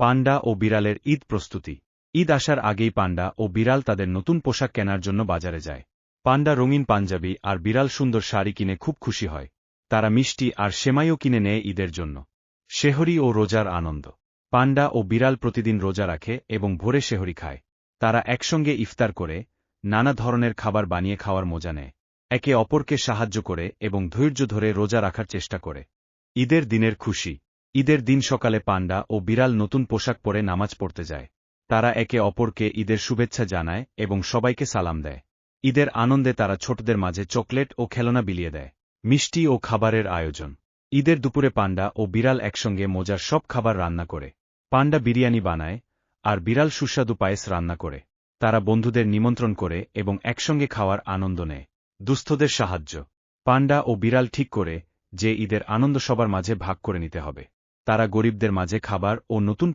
পান্ডা ও বিড়ালের ঈদ প্রস্তুতি। ঈদ আসার আগেই পান্ডা ও বিড়াল তাদের নতুন পোশাক কেনার জন্য বাজারে যায়। পান্ডা রঙিন পাঞ্জাবি আর বিড়াল সুন্দর শাড়ি কিনে খুব খুশি হয়। তারা মিষ্টি আর সেমাইও কিনে নেয় ঈদের জন্য। সেহরি ও রোজার আনন্দ। পান্ডা ও বিড়াল প্রতিদিন রোজা রাখে এবং ভোরে সেহরি খায়। তারা একসঙ্গে ইফতার করে, নানা ধরনের খাবার বানিয়ে খাওয়ার মজা নেয়। একে অপরকে সাহায্য করে এবং ধৈর্য ধরে রোজা রাখার চেষ্টা করে। ঈদের দিনের খুশি। ঈদের দিন সকালে পান্ডা ও বিড়াল নতুন পোশাক পরে নামাজ পড়তে যায়। তারা একে অপরকে ঈদের শুভেচ্ছা জানায় এবং সবাইকে সালাম দেয়। ঈদের আনন্দে তারা ছোটদের মাঝে চকলেট ও খেলনা বিলিয়ে দেয়। মিষ্টি ও খাবারের আয়োজন। ঈদের দুপুরে পান্ডা ও বিড়াল একসঙ্গে মজার সব খাবার রান্না করে। পান্ডা বিরিয়ানি বানায়, আর বিড়াল সুস্বাদু পায়েস রান্না করে। তারা বন্ধুদের নিমন্ত্রণ করে এবং একসঙ্গে খাওয়ার আনন্দ নেয়। দুস্থদের সাহায্য। পান্ডা ও বিড়াল ঠিক করে যে ঈদের আনন্দ সবার মাঝে ভাগ করে নিতে হবে। তারা গরিবদের মাঝে খাবার ও নতুন